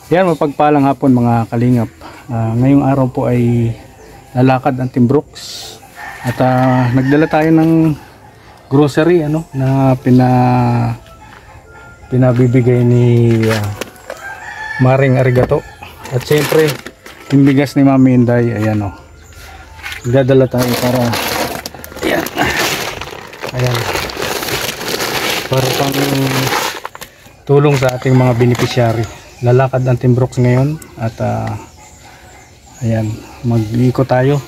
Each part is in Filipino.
Yan, mapagpalang hapon mga kalingap. Ngayong araw po ay lalakad ang Team Brooks. At nagdala tayo ng grocery na pinabibigay ni Maring Arigato. At siyempre, yung bigas ni Mami Inday, ayan Dadala tayo para ayan. Para pang tulong sa ating mga beneficiary. Lalakad ang Team Brooks ngayon at ayan, mag-iikot tayo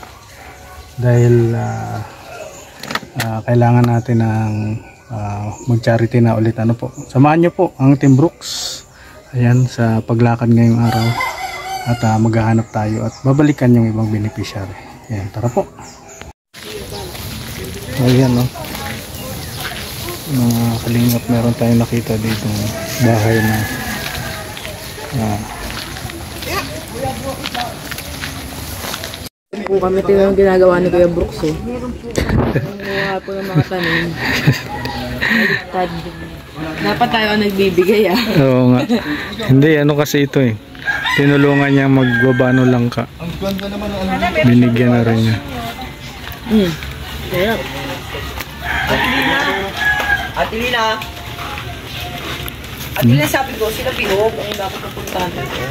dahil kailangan natin ng mag-charity na ulit po. Samahan nyo po ang Team Brooks ayan sa paglakad ngayong araw at maghahanap tayo at babalikan yung ibang beneficiary. Ayan, tara po. Ayan mga kalingap, meron tayong nakita dito bahay na kung kami ito yung ginagawa ni Kuya Brooks Nanguha po ng mga tanim. Dapat tayo ang nagbibigay Oo nga. Hindi, kasi ito tinulungan niya magbabano lang ka. Binigyan na rin niya. Kaya Ate Lina, sabi ko, sila bihog. Ang dapat napuntahan dito.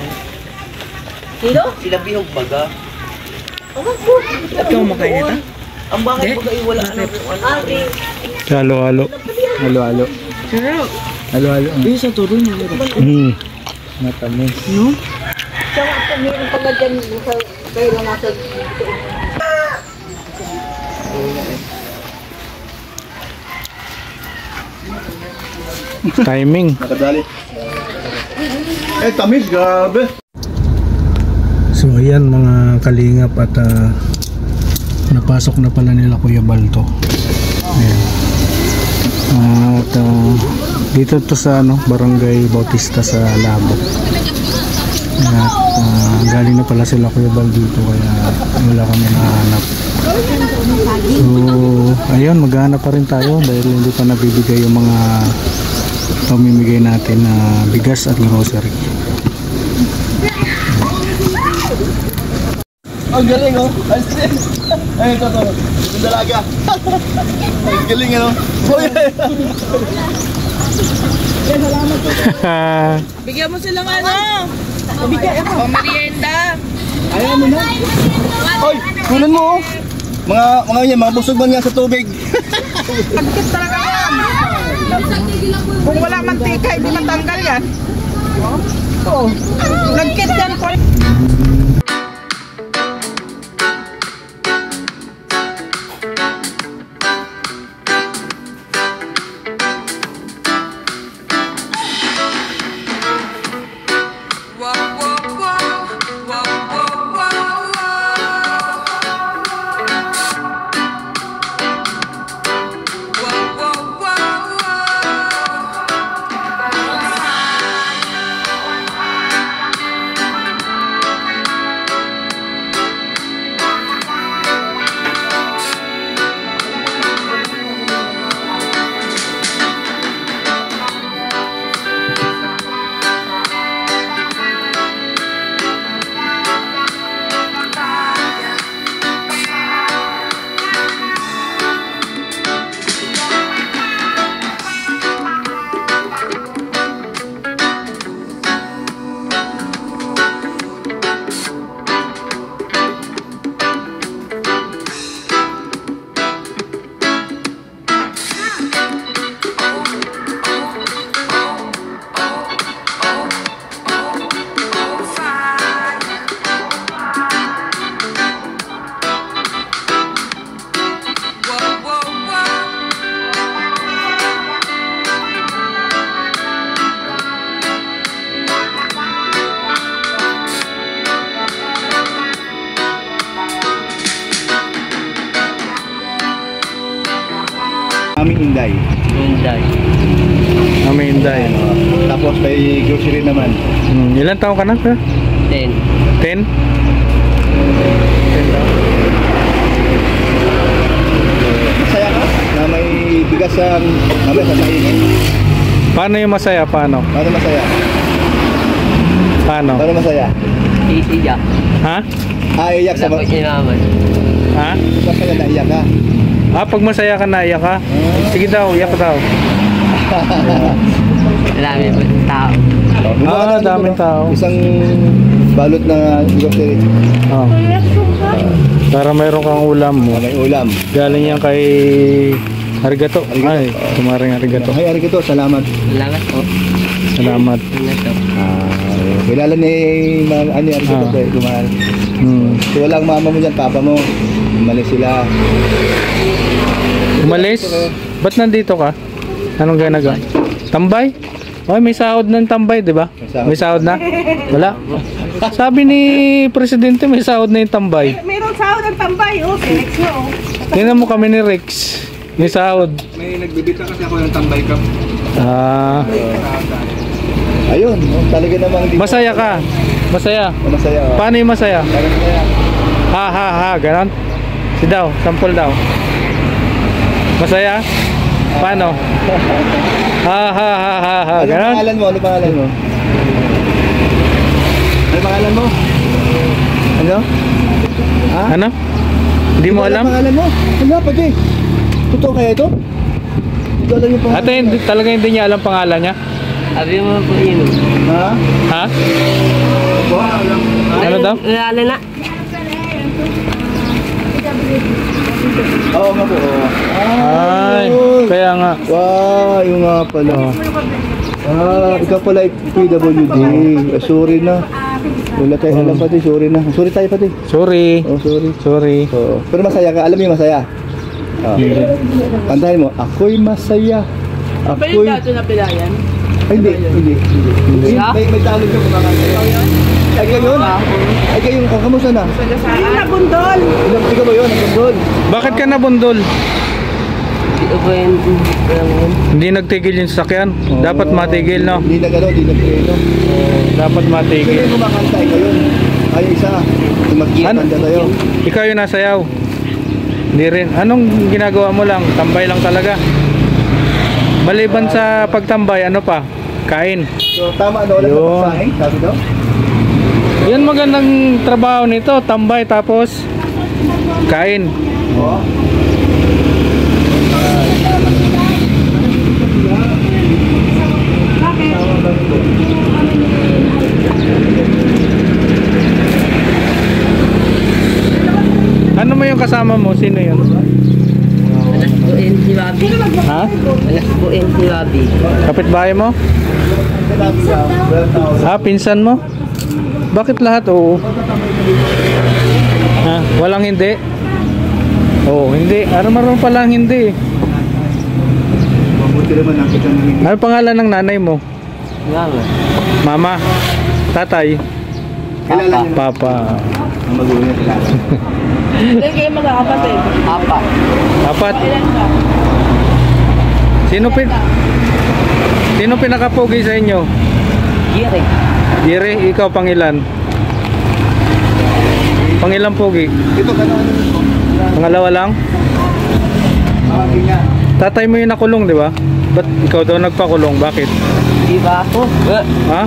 Sino? Sila bihog baga. Ikaw makain ito? Ang bakit baga wala Halo-halo. Halo-halo. Sarap. Halo-halo. Yung sa turo niya. Matamis. No? Timing. Nakadali. Tamis, grabe. So ayan mga kalingap at napasok na pala nila Kuya Balto. Ayan. At dito to sa Barangay Bautista sa Labo. At galing na pala sila Kuya Bal dito kaya wala kami nahanap. So ayun, maghahanap pa rin tayo dahil hindi pa nabibigay yung mga pamimigay natin na bigas at grocery. Ang galing Ay, ito. Yung dalaga. Ang galing Bigyan mo sila merienda. Ayaw mo na. Oy, kunan mo mga busog man nga sa tubig. Pagkit talaga yan. Kung wala mantika, hindi matanggal yan. Oo. Nagkit yan po. Aming Inday. Mami Inday. Tapos may grocery naman. Ilan taon ka na? 10. 10? Masaya ka na may bigas sa sasainin. Paano yung masaya? Paano? Paano masaya? Paano? Paano masaya? Iiyak. Ha? Iyak sa Dapat niya naman. Ha? masaya na iyak ka. Pag masaya ka na, iyak ka? Sige daw, iyak ka daw. Marami po tao. Daming tao. Isang balot na grocery. Oh. Para mayroon kang ulam mo. May ulam. Galing yan kay Arigato. Ay, kumaring Arigato. Hay, Arigato, salamat. Salamat po. Salamat. Salamat po. Kilala ni Ani Arigato eh, kumahal. So walang mama mo dyan, papa mo. Umalis sila. Umalis? Ba't nandito ka? Anong ginagawa? Tambay? Ay, may sahod ng tambay, di ba? May sahod na? Wala. Sabi ni Presidente, may sahod na yung tambay. Meron sahod ng tambay, oh. Felix mo, oh. Tingnan mo kami ni Rex. May sahod. May nagbibita kasi ako ng tambay ka. Ayun, talaga namang Masaya ka? Masaya? Masaya. Paano yung masaya? Masaya. Ha ha ha, ganon? Si daw, sample daw. Masaya? Paano? Ha ha ha ha ha, Ano ganon? pangalan mo? Ano pangalan mo? Ano pangalan mo? Ano? Ha? Ano? Hindi mo alam? Ano pangalan mo? Wala, pati. Totoo kaya ito? Ito alam yung pangalan. Ate, talaga hindi niya alam pangalan niya? Sabi mo po yun. Ha? Ha? Ano daw? Lalo na. Oo nga po. Ay, kaya nga. Wow, yung nga pala. Ikaw pala PWD. Sorry na. Wala tayo alam pati, sorry na. Sorry tayo pati. Sorry. Oh, sorry. Sorry. Pero masaya ka, alam mo yung masaya? Kantahin mo, ako'y masaya. Ba yung dato na pilayan? Ay, hindi. May talog ka kumakanta. Ay, ganyan? Ay, ganyan. Kamusta na? Ayun, nabundol. Ikaw ba yun? Nagundol? Bakit ka nabundol? Ito po yun. Hindi nagtigil yung sasakyan. Dapat matigil, no? Hindi na gano'n, hindi na preno. Dapat Ikaw matigil. yung kumakanta, ikaw yun. Ay, isa. Magkikanta tayo. Ikaw yung nasayaw. Hindi rin. Anong ginagawa mo lang? Tambay lang talaga. Maliban sa pagtambay, ano pa? Kain. So, tama, ano? Wala Yun. sa pagsahing, sabi daw? Yan magandang trabaho nito. Tambay tapos kain. Oo. Ano mo yung kasama mo? Sino yun? Alas buin si Bobby. Ha? Alas buin si Bobby. Kapitbahay mo? Pinsan mo? Bakit lahat? Oo. Ha? Walang hindi? Oo, hindi. Araw-araw pa lang hindi. Mabuti naman nakita namin. Ano pangalan ng nanay mo? Mama. Mama? Tatay? Kilala niyo na Papa? ang magulo niya kilala. Hindi kayo magkakapatid. Apa. Apat? Ilan ka? Sino pinakapogi sa inyo? Giri. Jere, ikaw pangilan? Pangilan pogi? Ito, gano'n mo? Pangalawa lang? Tawagin niya. Tatay mo yung nakulong, di ba? Ba't ikaw daw nagpakulong? Bakit? Di ba ako? Ha?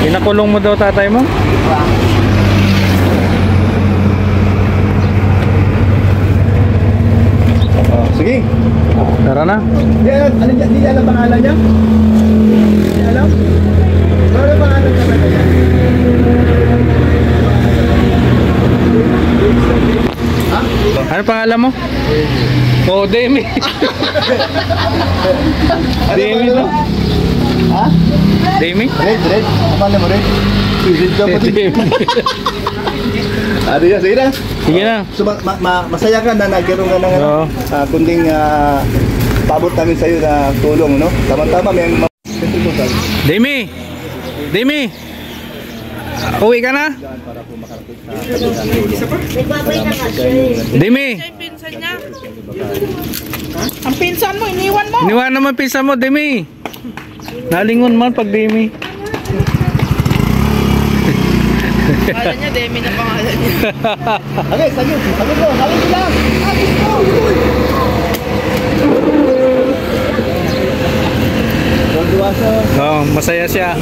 Inakulong mo daw tatay mo? Di ba? Sige. Tara na. Hindi niya alam pangalan niya? Hindi niya alam? Pero ano pangalan niya ba niya? Ha? Ano pangalan mo? Oh, Demi. Demi Ano no? Ha? Demi? Red. Pangalan mo Red? Red ka pati. Demi. Sige na. Sige na. So, masaya ka na nagkaroon ka ng Oo. kunding paabot namin sa'yo na tulong, no? Tama-tama, may Demi! Demi! Uwi ka na? Demi! Pinsan niya. Ang pinsan mo, iniwan mo. Iniwan naman pinsan mo, Demi! Nalingon man pag Demi. Pangalan niya, Demi na pangalan niya. Okay, sagot mo, sagot mo lang. Sagot mo. Oh, masaya siya.